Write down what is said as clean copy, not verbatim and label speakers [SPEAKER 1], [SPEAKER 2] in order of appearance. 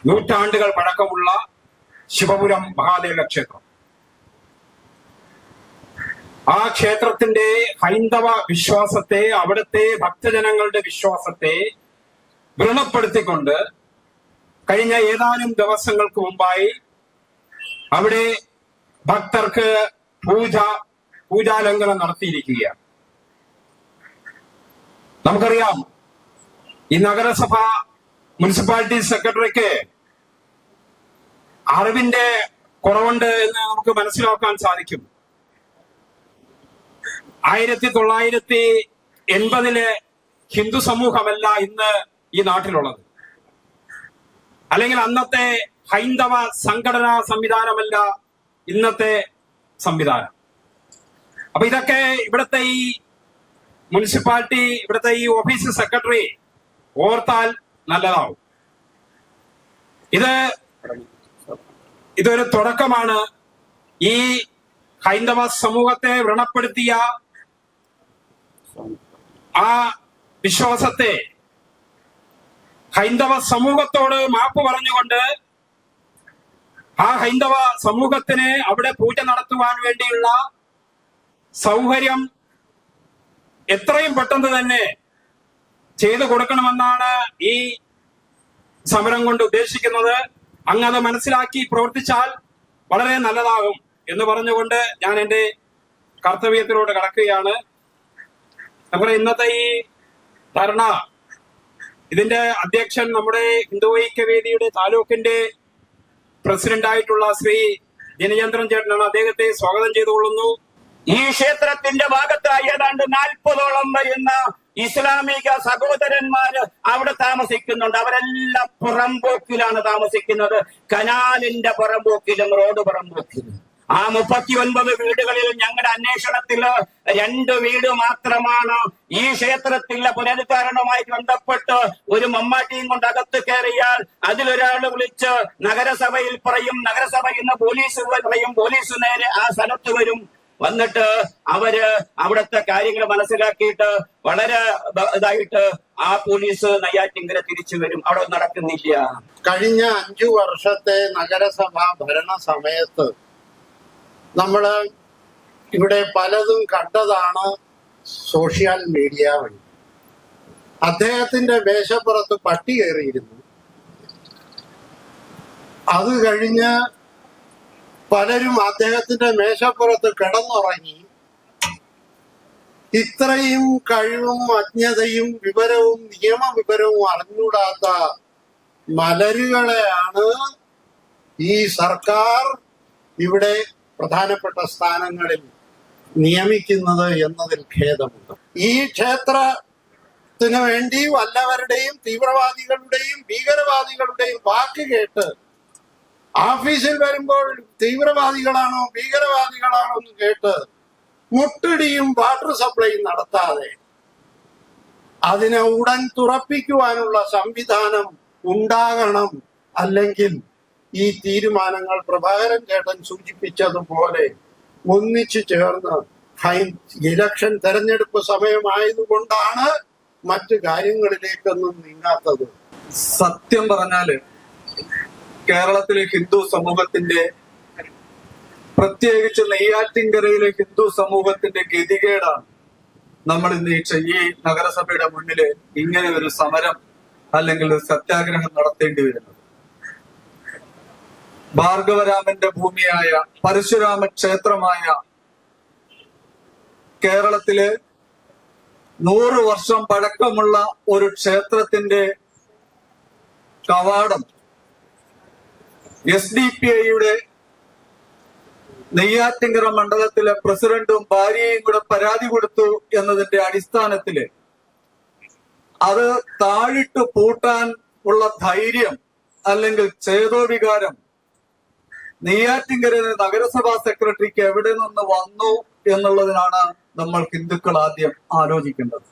[SPEAKER 1] നൂറ്റാണ്ടുകൾ പഴക്കമുള്ള ശിവപുരം മഹാദേവ ക്ഷേത്രം. ആ ക്ഷേത്രത്തിന്റെ ഹൈന്ദവ വിശ്വാസത്തെ, അവിടുത്തെ ഭക്തജനങ്ങളുടെ വിശ്വാസത്തെ വ്രണപ്പെടുത്തിക്കൊണ്ട് കഴിഞ്ഞ ഏതാനും ദിവസങ്ങൾക്ക് മുമ്പായി അവിടെ ഭക്തർക്ക് പൂജാലംഘനം നടത്തിയിരിക്കുകയാണ്. നമുക്കറിയാം, ഈ നഗരസഭ മുനിസിപ്പാലിറ്റി സെക്രട്ടറിക്ക് അറിവിന്റെ കുറവുണ്ട് എന്ന് നമുക്ക് മനസ്സിലാക്കാൻ സാധിക്കും. 1980 ഹിന്ദു സമൂഹമല്ല ഇന്ന് ഈ നാട്ടിലുള്ളത്, അല്ലെങ്കിൽ അന്നത്തെ ഹൈന്ദവ സംഘടനാ സംവിധാനമല്ല ഇന്നത്തെ സംവിധാനം. അപ്പൊ ഇതൊക്കെ ഇവിടുത്തെ ഈ മുനിസിപ്പാലിറ്റി, ഇവിടുത്തെ ഈ ഓഫീസ് സെക്രട്ടറി ഓർത്താൽ നല്ലതാവും. ഇത് ഇതൊരു തുടക്കമാണ്. ഈ ഹൈന്ദവ സമൂഹത്തെ വ്രണപ്പെടുത്തിയ ആ വിശ്വാസത്തെ ഹൈന്ദവ സമൂഹത്തോട് മാപ്പ് പറഞ്ഞുകൊണ്ട് ആ ഹൈന്ദവ സമൂഹത്തിന് അവിടെ പൂജ നടത്തുവാൻ വേണ്ടിയുള്ള സൗകര്യം എത്രയും പെട്ടെന്ന് തന്നെ ചെയ്തു കൊടുക്കണമെന്നാണ് ഈ സമരം കൊണ്ട് ഉദ്ദേശിക്കുന്നത്. അങ്ങ് മനസ്സിലാക്കി പ്രവർത്തിച്ചാൽ വളരെ നല്ലതാകും എന്ന് പറഞ്ഞുകൊണ്ട് ഞാൻ എന്റെ കർത്തവ്യത്തിലൂടെ കടക്കുകയാണ്. നമ്മുടെ ഇന്നത്തെ ഈ ധർണ ഇതിന്റെ അധ്യക്ഷൻ നമ്മുടെ ഹിന്ദു ഐക്യവേദിയുടെ താലൂക്കിന്റെ പ്രസിഡന്റ് ആയിട്ടുള്ള ശ്രീ ജനചന്ദ്രൻ ചേട്ടനാണ്. അദ്ദേഹത്തെ സ്വാഗതം ചെയ്തുകൊള്ളുന്നു.
[SPEAKER 2] ഈ ക്ഷേത്രത്തിന്റെ ഭാഗത്തായി ഏതാണ്ട് 40ഓളം വരുന്ന ഇസ്ലാമിക സഹോദരന്മാര് അവിടെ താമസിക്കുന്നുണ്ട്. അവരെല്ലാം പുറമ്പോക്കിലാണ് താമസിക്കുന്നത്. കനാലിന്റെ പുറമ്പോക്കിലും റോഡ് പുറമ്പോക്കിലും. ആ 39 വീടുകളിൽ ഞങ്ങളുടെ അന്വേഷണത്തില് 2 വീട് മാത്രമാണ് ഈ ക്ഷേത്രത്തിലെ പുനരുദ്ധാരണവുമായി ബന്ധപ്പെട്ട് ഒരു മമ്മാട്ടിയും കൊണ്ട് അകത്ത് കയറിയാൽ അതിലൊരാൾ വിളിച്ച് നഗരസഭയിൽ പറയും, നഗരസഭ ഇന്ന് പോലീസ് പറയും, പോലീസ് നേരെ ആ സ്ഥലത്ത് വരും. വന്നിട്ട് അവര് അവിടുത്തെ കാര്യങ്ങൾ മനസ്സിലാക്കിയിട്ട് വളരെ ഇതായിട്ട് ആ പോലീസ് നെയ്യാറ്റിൻകര തിരിച്ചു വരും. അവിടെ നടക്കുന്നില്ല.
[SPEAKER 3] കഴിഞ്ഞ 5 വർഷത്തെ നഗരസഭാ ഭരണ സമയത്ത് നമ്മള് ഇവിടെ പലതും കണ്ടതാണ് സോഷ്യൽ മീഡിയ വഴി. അദ്ദേഹത്തിന്റെ മേശപ്പുറത്ത് പട്ടി കയറിയിരുന്നു. അത് കഴിഞ്ഞ് പലരും അദ്ദേഹത്തിന്റെ മേശപ്പുറത്ത് കിടന്നുറങ്ങി. ഇത്രയും കഴിവും അജ്ഞതയും വിവരവും നിയമവിവരവും അറിഞ്ഞൂടാത്ത മലരുകളെയാണ് ഈ സർക്കാർ ഇവിടെ പ്രധാനപ്പെട്ട സ്ഥാനങ്ങളിൽ നിയമിക്കുന്നത് എന്നതിൽ ഖേദമുണ്ട്. ഈ ക്ഷേത്രത്തിന് വേണ്ടി വല്ലവരുടെയും തീവ്രവാദികളുടെയും ഭീകരവാദികളുടെയും വാക്ക് കേട്ട് ഓഫീസിൽ വരുമ്പോൾ തീവ്രവാദികളാണോ ഭീകരവാദികളാണോ എന്ന് കേട്ട് മുട്ടിടിയും വാട്ടർ സപ്ലൈയും നടത്താതെ അതിനെ ഉടൻ തുറപ്പിക്കുവാനുള്ള സംവിധാനം ഉണ്ടാകണം. അല്ലെങ്കിൽ ഈ തീരുമാനങ്ങൾ പ്രഭാകരൻ ചേട്ടൻ സൂചിപ്പിച്ചതുപോലെ ഒന്നിച്ചു ചേർന്ന് ഇലക്ഷൻ തെരഞ്ഞെടുപ്പ് സമയമായതുകൊണ്ടാണ് മറ്റു കാര്യങ്ങളിലേക്കൊന്നും നീങ്ങാത്തത്.
[SPEAKER 4] സത്യം പറഞ്ഞാല് കേരളത്തിലെ ഹിന്ദു സമൂഹത്തിന്റെ, പ്രത്യേകിച്ച് നെയ്യാറ്റിൻകരയിലെ ഹിന്ദു സമൂഹത്തിന്റെ ഗതികേടാണ് നമ്മൾ ഇന്ന് ഈ നഗരസഭയുടെ മുന്നില് ഇങ്ങനെ ഒരു സമരം അല്ലെങ്കിൽ ഒരു സത്യാഗ്രഹം നടത്തേണ്ടി വരുന്നത്. ഭാർഗവരാമന്റെ ഭൂമിയായ പരശുരാമ ക്ഷേത്രമായ കേരളത്തില് 100 വർഷം പഴക്കമുള്ള ഒരു ക്ഷേത്രത്തിന്റെ കവാടം SDPIയുടെ നെയ്യാറ്റിൻകര മണ്ഡലത്തിലെ പ്രസിഡന്റും ഭാര്യയും കൂടെ പരാതി കൊടുത്തു എന്നതിന്റെ അടിസ്ഥാനത്തില് അത് താഴിട്ട് പൂട്ടാൻ ഉള്ള ധൈര്യം അല്ലെങ്കിൽ ചേതോവികാരം നെയ്യാറ്റിൻകര നഗരസഭാ സെക്രട്ടറിക്ക് എവിടെ നിന്ന് വന്നു എന്നുള്ളതിനാണ് നമ്മൾ ഹിന്ദുക്കൾ ആദ്യം ആലോചിക്കേണ്ടത്.